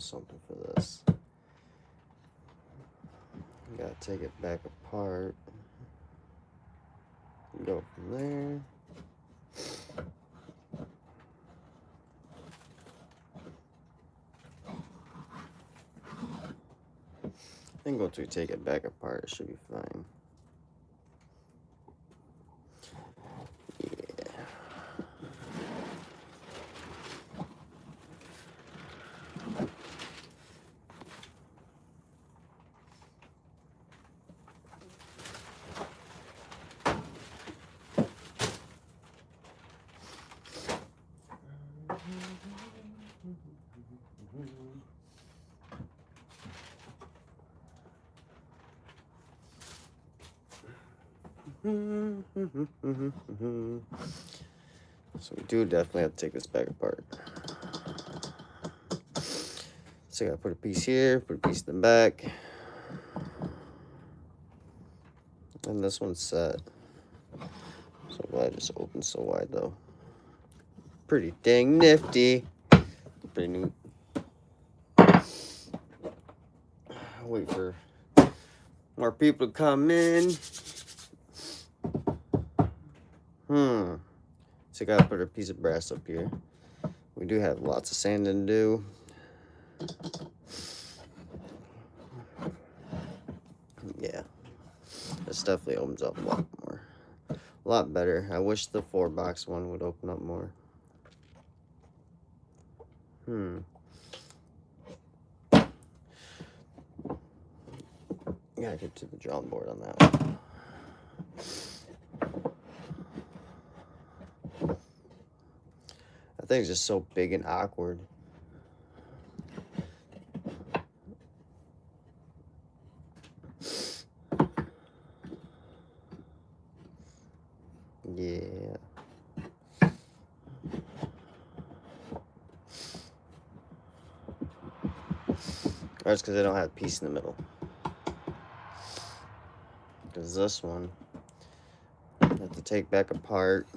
something for this. Gotta take it back apart. Go from there. And once we take it back apart, it should be fine. So we do definitely have to take this back apart. So I gotta put a piece here, put a piece in the back. And this one's set. So glad it just opens so wide though. Pretty dang nifty. Pretty neat. Wait for more people to come in. So I gotta put a piece of brass up here. We do have lots of sanding to do. Yeah, this definitely opens up a lot more. A lot better. I wish the 4-box one would open up more. Gotta get to the drawing board on that one. That thing's just so big and awkward. Yeah. That's because I don't have a piece in the middle. Because this one, I have to take back apart.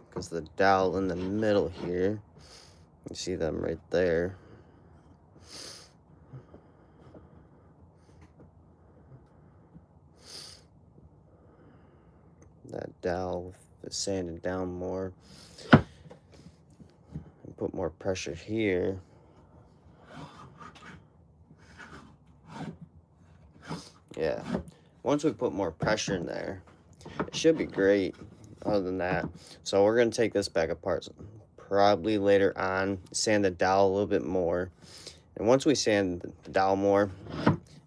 Because the dowel in the middle here, you see them right there. That dowel is sanded down more. And put more pressure here. Yeah. Once we put more pressure in there, it should be great. Other than that, so we're going to take this back apart probably later on, sand the dowel a little bit more, and once we sand the dowel more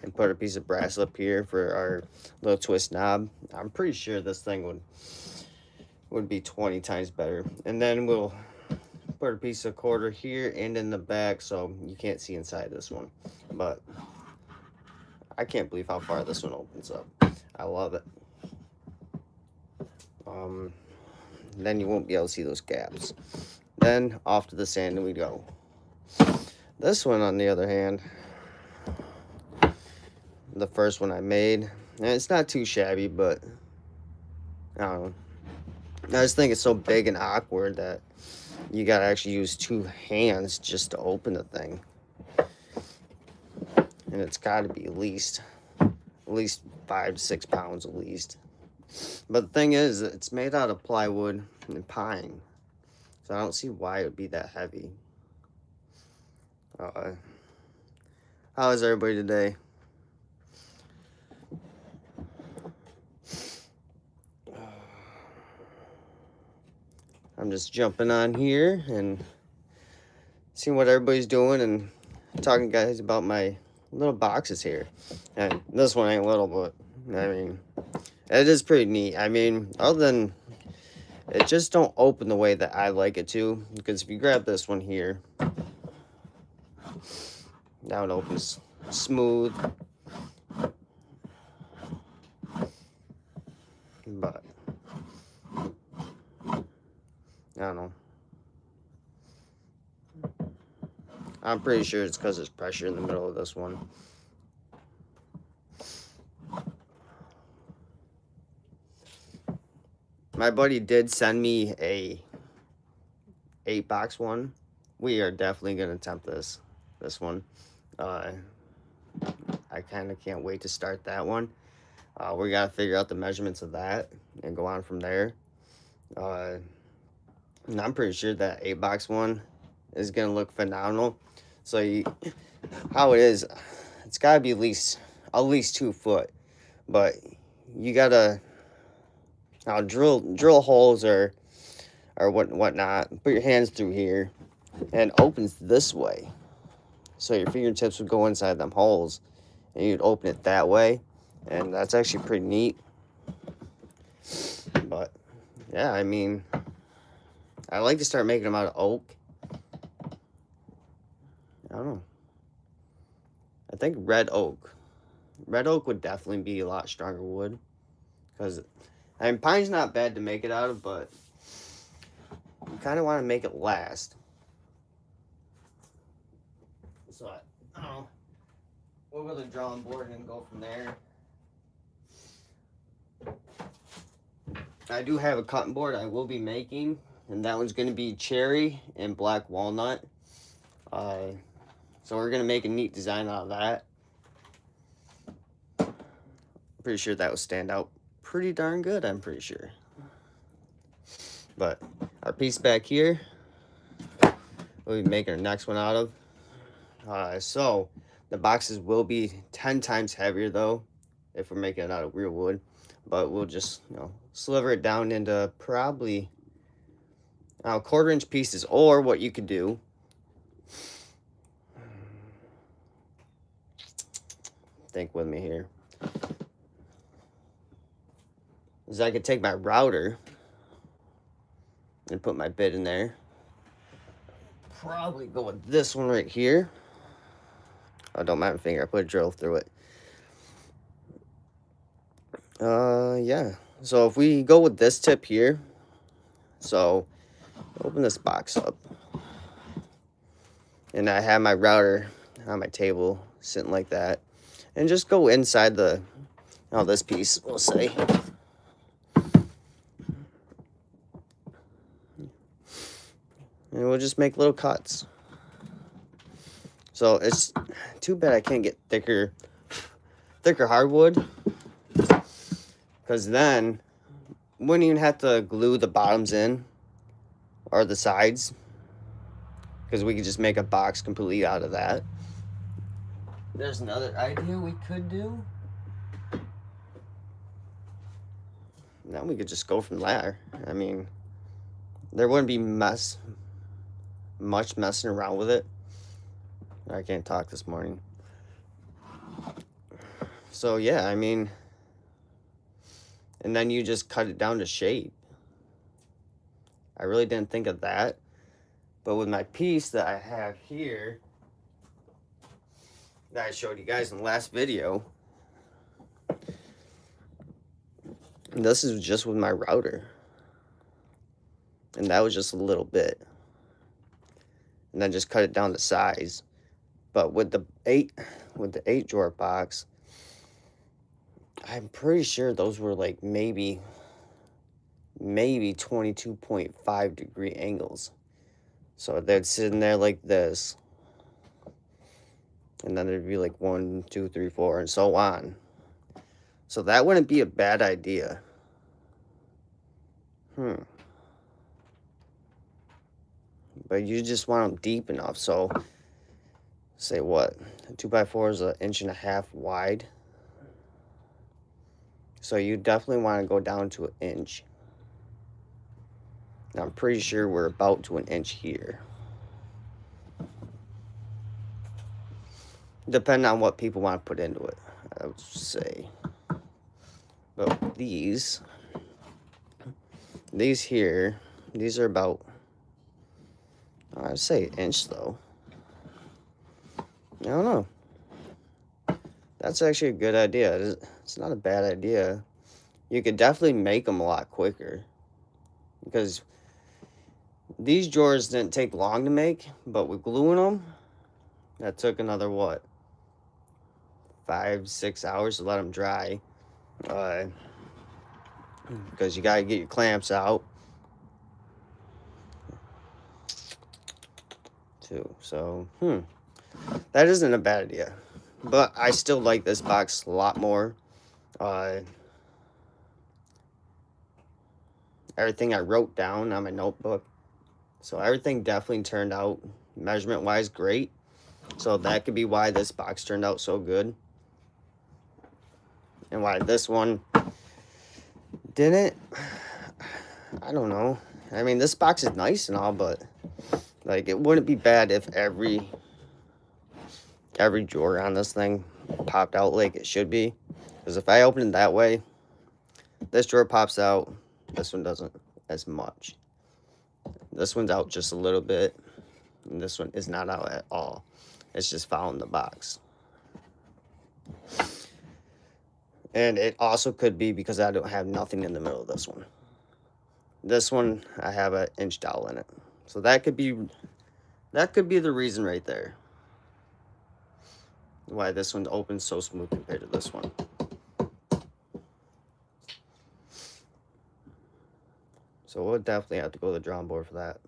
and put a piece of brass up here for our little twist knob, I'm pretty sure this thing would be 20 times better. And then we'll put a piece of quarter here and in the back so you can't see inside this one. But I can't believe how far this one opens up. I love it. Then you won't be able to see those gaps. Then off to the sanding we go. This one, on the other hand, the first one I made, and it's not too shabby, but I don't know. I just think it's so big and awkward that you gotta actually use 2 hands just to open the thing. And it's gotta be at least 5 to 6 pounds at least. But the thing is, it's made out of plywood and pine. So I don't see why it would be that heavy. How is everybody today? I'm just jumping on here and seeing what everybody's doing and talking to guys about my little boxes here. And this one ain't little, but I mean, it is pretty neat. I mean, other than it just don't open the way that I like it to. Because if you grab this one here, now it opens smooth. But I don't know. I'm pretty sure it's because there's pressure in the middle of this one. My buddy did send me a 8-box one. We are definitely gonna attempt this one. I kind of can't wait to start that one. We got to figure out the measurements of that and go on from there. And I'm pretty sure that 8-box one is going to look phenomenal. So how it is, it's got to be at least 2 foot. But you got to drill holes or whatnot. Put your hands through here and it opens this way. So your fingertips would go inside them holes and you'd open it that way. And that's actually pretty neat. But yeah, I mean, I like to start making them out of oak. I don't know. I think red oak. Red oak would definitely be a lot stronger wood. Because, I mean, pine's not bad to make it out of, but you kind of want to make it last. So, I don't know. We'll go to the drawing board and go from there. I do have a cutting board I will be making, and that one's going to be cherry and black walnut. So we're going to make a neat design out of that. Pretty sure that will stand out pretty darn good, I'm pretty sure. But our piece back here, we'll be making our next one out of. So the boxes will be 10 times heavier though, if we're making it out of real wood. But we'll just, sliver it down into probably 1/4-inch pieces. Or what you could do, think with me here, is I could take my router and put my bit in there. Probably go with this one right here. Oh, don't mind my finger. I put a drill through it. Yeah. So if we go with this tip here, so open this box up. And I have my router on my table, sitting like that. And just go inside this piece, we'll say. And we'll just make little cuts. So it's too bad I can't get thicker hardwood. Because then, wouldn't even have to glue the bottoms in. Or the sides. Because we could just make a box completely out of that. There's another idea we could do. Now we could just go from there. I mean, there wouldn't be much messing around with it. I can't talk this morning. So yeah, I mean, and then you just cut it down to shape. I really didn't think of that. But with my piece that I have here, that I showed you guys in the last video, this is just with my router. And that was just a little bit. And then just cut it down to size. But with the 8 drawer box, I'm pretty sure those were like maybe 22.5 degree angles. So they'd sit in there like this. And then there'd be like 1, 2, 3, 4, and so on. So that wouldn't be a bad idea. But you just want them deep enough. So, say what? A 2x4 is 1.5 inches wide. So you definitely want to go down to 1 inch. Now, I'm pretty sure we're about to 1 inch here. Depending on what people want to put into it, I would say. But these here, these are about, I'd say 1 inch though. I don't know. That's actually a good idea. It's not a bad idea. You could definitely make them a lot quicker. Because these drawers didn't take long to make, but with gluing them, that took another, 5-6 hours to let them dry. Because you gotta get your clamps out too. So that isn't a bad idea. But I still like this box a lot more. Everything I wrote down on my notebook. So everything definitely turned out measurement-wise great. So that could be why this box turned out so good. And why this one didn't. I don't know. I mean, this box is nice and all, but like it wouldn't be bad if every drawer on this thing popped out like it should be. Because if I open it that way, this drawer pops out, this one doesn't as much. This one's out just a little bit, and this one is not out at all. It's just following the box. And it also could be because I don't have nothing in the middle of this one. This one, I have an inch dowel in it. So that could be the reason right there. Why this one opens so smooth compared to this one. So we'll definitely have to go to the drawing board for that.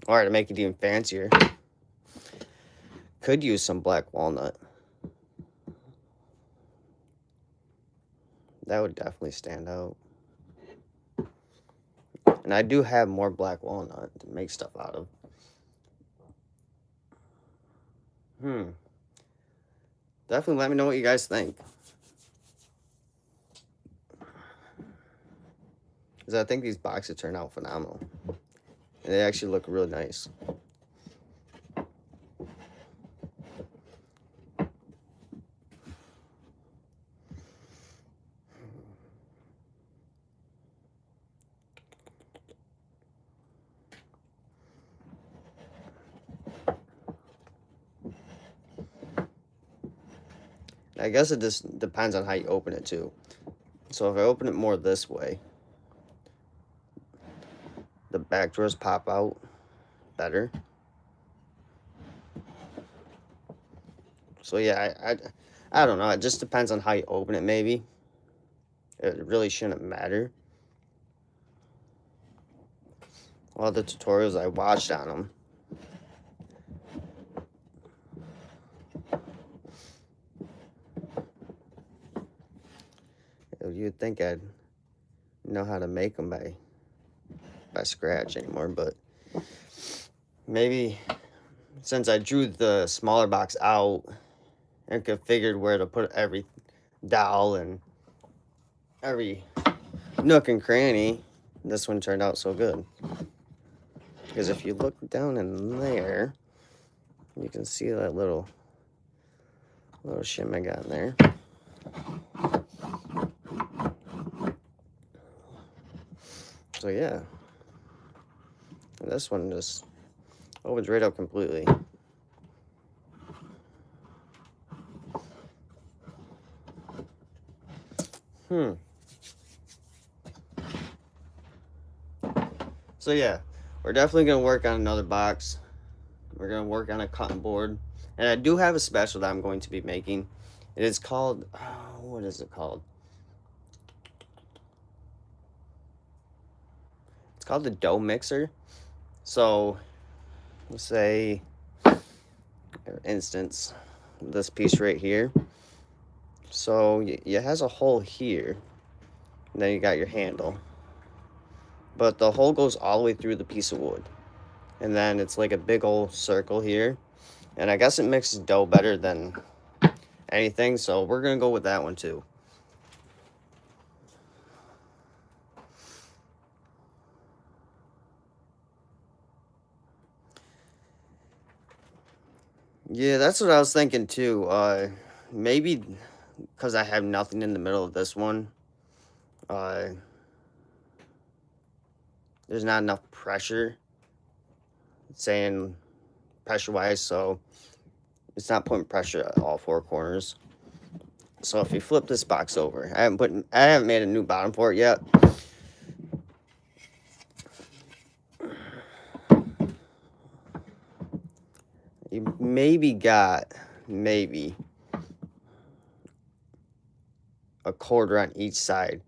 All right, to make it even fancier, could use some black walnut. That would definitely stand out. And I do have more black walnut to make stuff out of. Definitely let me know what you guys think. Because I think these boxes turn out phenomenal. And they actually look really nice. I guess it just depends on how you open it too. So if I open it more this way, the back drawers pop out better. So yeah, I don't know. It just depends on how you open it, maybe. It really shouldn't matter. All the tutorials I watched on them, you'd think I'd know how to make them by scratch anymore, but maybe since I drew the smaller box out and configured where to put every dowel and every nook and cranny, this one turned out so good. Because if you look down in there, you can see that little shim I got in there. So yeah, and this one just opens right up completely. So yeah, we're definitely gonna work on another box. We're gonna work on a cutting board, and I do have a special that I'm going to be making. It is called, what is it called? It's called the dough mixer. So, let's say, for instance, this piece right here. So it has a hole here, and then you got your handle. But the hole goes all the way through the piece of wood. And then it's like a big old circle here. And I guess it mixes dough better than anything, so we're going to go with that one too. Yeah, that's what I was thinking too. Maybe because I have nothing in the middle of this one, there's not enough pressure, saying pressure-wise, so it's not putting pressure at all four corners. So if you flip this box over, I haven't made a new bottom for it yet. You maybe got a quarter on each side.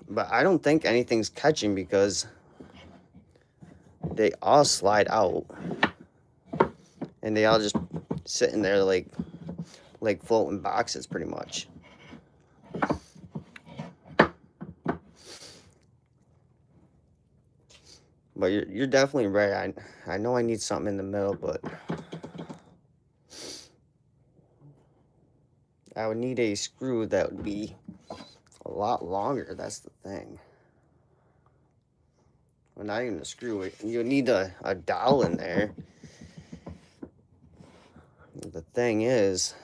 But I don't think anything's catching because they all slide out. And they all just sitting there like floating boxes pretty much. But you're definitely right. I know I need something in the middle, but I would need a screw that would be a lot longer. That's the thing. Well, not even a screw. You need a dowel in there. The thing is,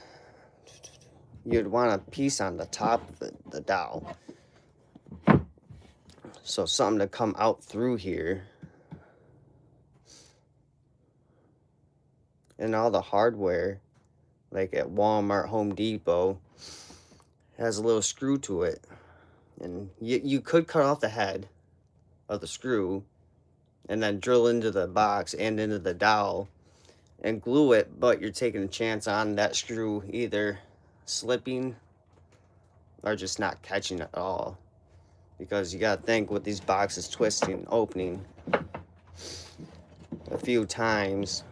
you'd want a piece on the top of the dowel. So something to come out through here. And all the hardware, like at Walmart, Home Depot, has a little screw to it. And you could cut off the head of the screw and then drill into the box and into the dowel and glue it, but you're taking a chance on that screw either slipping or just not catching at all, because you gotta think with these boxes twisting and opening a few times,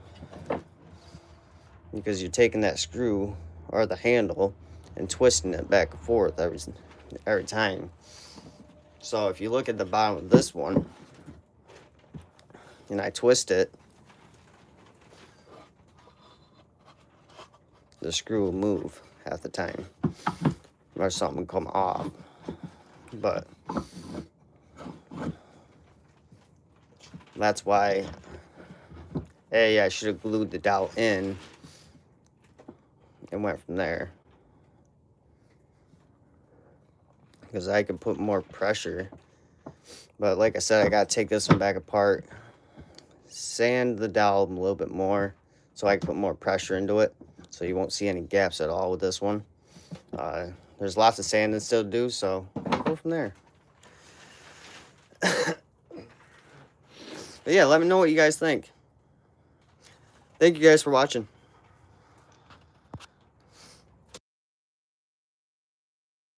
because you're taking that screw or the handle and twisting it back and forth every time. So if you look at the bottom of this one and I twist it, the screw will move half the time, or something will come off. But that's why I should have glued the dowel in and went from there, because I could put more pressure. But like I said, I gotta take this one back apart, sand the dowel a little bit more so I can put more pressure into it, so you won't see any gaps at all with this one. There's lots of sanding still to do, so we'll go from there. But yeah, let me know what you guys think. Thank you guys for watching.